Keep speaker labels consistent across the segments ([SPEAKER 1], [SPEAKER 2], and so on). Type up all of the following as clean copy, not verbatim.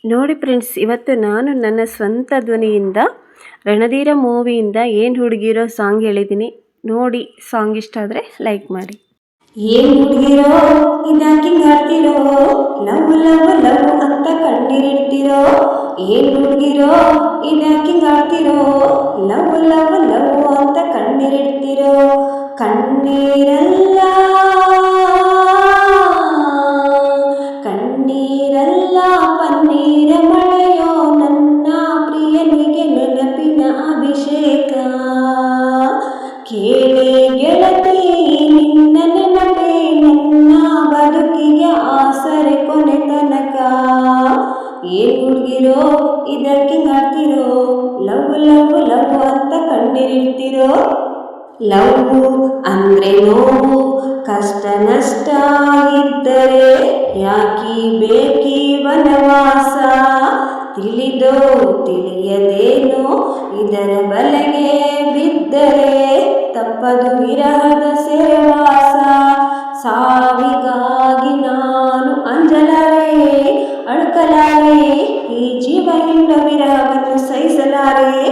[SPEAKER 1] ನೋಡಿ ಫ್ರೆಂಡ್ಸ್, ಇವತ್ತು ನಾನು ನನ್ನ ಸ್ವಂತ ಧ್ವನಿಯಿಂದ ರಣಧೀರ ಮೂವಿಯಿಂದ ಏನು ಹುಡುಗಿರೋ ಸಾಂಗ್ ಹೇಳಿದ್ದೀನಿ ನೋಡಿ. ಸಾಂಗ್ ಇಷ್ಟ ಆದರೆ ಲೈಕ್ ಮಾಡಿ.
[SPEAKER 2] ಏನ್ ಹುಡುಗಿರೋ ಇದಾಕಿ ಹಾಡ್ತಿರೋ, ಲವ್ ಲವ್ ಲವ್ ಅಂತ ಕಣ್ಣೀರಿಡ್ತಿರೋ. ಏನ್ ಹುಡುಗಿರೋ ಇದಾಕಿ ಹಾಡ್ತಿರೋ, ಲವ್ ಲವ್ ಲವ್ ಅಂತ ಕಣ್ಣೀರಿಡ್ತಿರೋ. ಕಣ್ಣೀರಲ್ಲ ಕಣ್ಣೀರಲ್ಲ ಪನ್ನೀರ ಮಳೆಯೋ, ನನ್ನ ಪ್ರಿಯನಿಗೆ ನೆನಪಿನ ಅಭಿಷೇಕ. ಕೇಳಿ ಗೆಳತಿ ನಿನ್ನ ನೆನಪೇ ನನ್ನ ಬದುಕಿಗೆ ಆಸರೆ ಕೊನೆ ತನಕ. ಏನ್ ಹುಡುಗಿರೋ ಇದಕ್ಕೆ ಹಾಡ್ತಿರೋ, ಲವ್ ಲವ್ ಲವ್ ಅಂತ ಕಣ್ಣೀರಿಡ್ತಿರೋ. ಲವ್ ಅಂದ್ರೆ ನೋವು, ಕಷ್ಟ ನಷ್ಟ ಇದ್ದರೆ ಯಾಕಿ ಬೇಕಿ ವನವಾಸ. ತಿಳಿದೋ ತಿಳಿಯದೇನೋ ಇದರ ಬಲೆಗೆ ಬಿದ್ದರೆ ತಪ್ಪದು ವಿರಹದ ಸೆರೆವಾಸ. ಸಾವಿಗಾಗಿ ನಾನು ಅಂಜಲಾರೆ, ಅಳುಕಲಾರೆ, ಈ ಜೀವನಿಂದ ವಿರಹವನ್ನು ಸಹಿಸಲಾರೆ.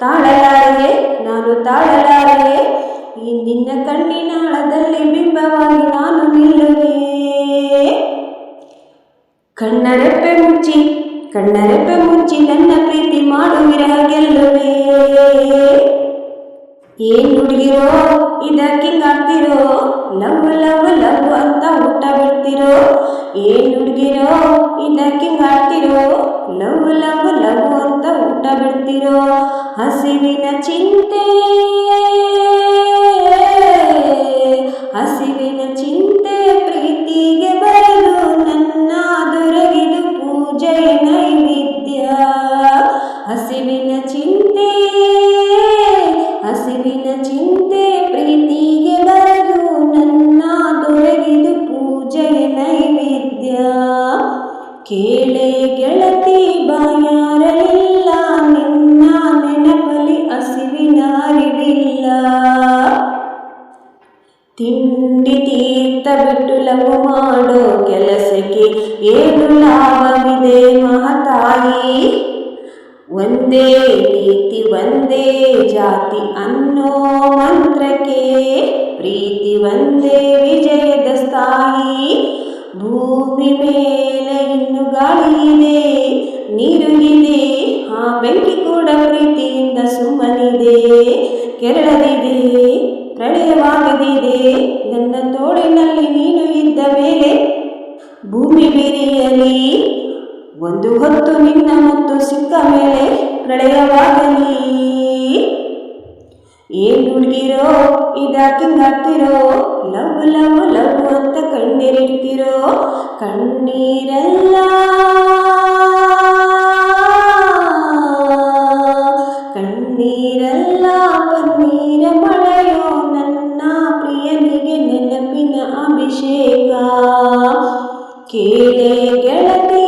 [SPEAKER 2] ತಾಳಲಾರೆ ನಾನು ತಾಳಲಾರೆ, ಈ ನಿನ್ನ ಕಣ್ಣಿನ ಆಳದಲ್ಲಿ ಬಿಂಬವಾಗಿ ನಾನು ನಿಲ್ಲುವೆ. ಕಣ್ಣರೆಪ್ಪೆ ಮುಚ್ಚಿ ನನ್ನ ಪ್ರೀತಿ ಮಾಡು ವಿರಹ ಗೆಲ್ಲುವೆ. ಏನ್ ಹುಡುಗಿರೋ ಇದಕ್ಕೆ ಹಾಡ್ತಿರೋ, ಲವ್ ಲವ್ ಲವ್ ಅಂತ ಊಟ ಬಿಡ್ತಿರೋ. ಏನ್ ಹುಡುಗಿರೋ ಇದಕ್ಕೆ ಹಾಡ್ತಿರೋ, ಲವ್ ಲವ್ ಲವ್ ಅಂತ ಊಟ ಬಿಡ್ತಿರೋ. ಹಸಿವಿನ ಚಿಂತೆ ಪ್ರೀತಿಗೆ ಬರಲು ನನ್ನ ದೊರಗಿದು ಪೂಜೆ ನೈವೇದ್ಯ. ಹಸಿವಿನ ಚಿಂತೆ ಪ್ರೀತಿಗೆ ಬರಲು ನನ್ನ ದೊರಗಿದು ಪೂಜೆ ನೈವೇದ್ಯ. ಕೇಳೆ ಗೆಳತಿ ಬಾಯಾರಲಿಲ್ಲ, ನಿನ್ನ ನೆನಪಲಿ ಹಸಿವಿನ ಅರಿವಿಲ್ಲ. ತಿಂಡಿ ತೀರ್ಥ ಬಿಟ್ಟು ಲವ್ ಮಾಡೋ ಕೆಲಸಕ್ಕೆ ಏನು ಲಾಭವಿದೆ ಮಹತಾಯಿ. ಒಂದೇ ರೀತಿ ಒಂದೇ ಜಾತಿ ಅನ್ನೋ ಮಂತ್ರಕ್ಕೆ ಪ್ರೀತಿ ಒಂದೇ ವಿಜಯದ ಸ್ಥಾಯಿ. ಭೂಮಿ ಮೇಲೆ ಇನ್ನು ಗಾಳಿ ಇದೆ, ನೀರು ಇದೆ, ಆ ಬೆಂಕಿ ಕೂಡ ಪ್ರೀತಿಯಿಂದ ಸುಮ್ಮನಿದೆ. ಕೆರಳದಿದೆ, ಪ್ರಳಯವಾಗದಿದೆ, ನನ್ನ ತೋಳಿನಲ್ಲಿ ನೀನು ಇದ್ದ ಮೇಲೆ ಭೂಮಿ ಬಿರಿಯಲಿ. ಒಂದು ಹೊತ್ತು ನಿನ್ನ ಮುತ್ತು ಸಿಕ್ಕ ಮೇಲೆ ಪ್ರಳಯವಾಗಲಿ. ಏನ್ ಹುಡುಗಿರೋ ಇದಾಕಿ ಹಾಡ್ತಿರೋ, ಲವ್ ಲವ್ ಲವ್ ಅಂತ ಕಣ್ಣೀರಿಡ್ತಿರೋ. ಕಣ್ಣೀರಲ್ಲ ಪನ್ನೀರ ಮಳೆಯೋ, ನನ್ನ ಪ್ರಿಯನಿಗೆ ನೆನಪಿನ ಅಭಿಷೇಕ. ಕೇಳೆ ಗೆಳತಿ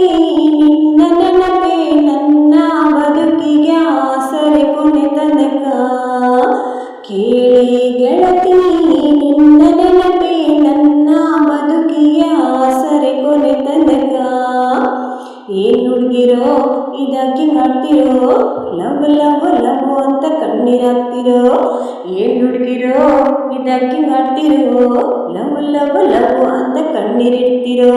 [SPEAKER 2] ನಿನ್ನ ನೆನಪೇ ನನ್ನ ಬದುಕಿಗೆ ಆಸರೆ ಕೊನೆ ತನಕ. ಕೇಳೆ ಗೆಳತಿ ನಿನ್ನ ನೆನಪೇ ನನ್ನ ಬದುಕಿಗೆ ಆಸರೆ ಕೊನೆ ತನಕ. ಏನ್ ಹುಡುಗಿರೋ ಇದಕ್ಕೆ ಹಾಡ್ತಿರೋ, ಲವ್ ಲವ್ ಲವ್ ಅಂತ ಕಣ್ಣೀರಾಗ್ತಿರೋ. ಏನ್ ಹುಡುಗಿರೋ ಇದಕ್ಕೆ ಹಾಡ್ತಿರೋ, ಲವ್ ಲವ್ ಲವ್ ಅಂತ ಕಣ್ಣೀರಿಡ್ತಿರೋ.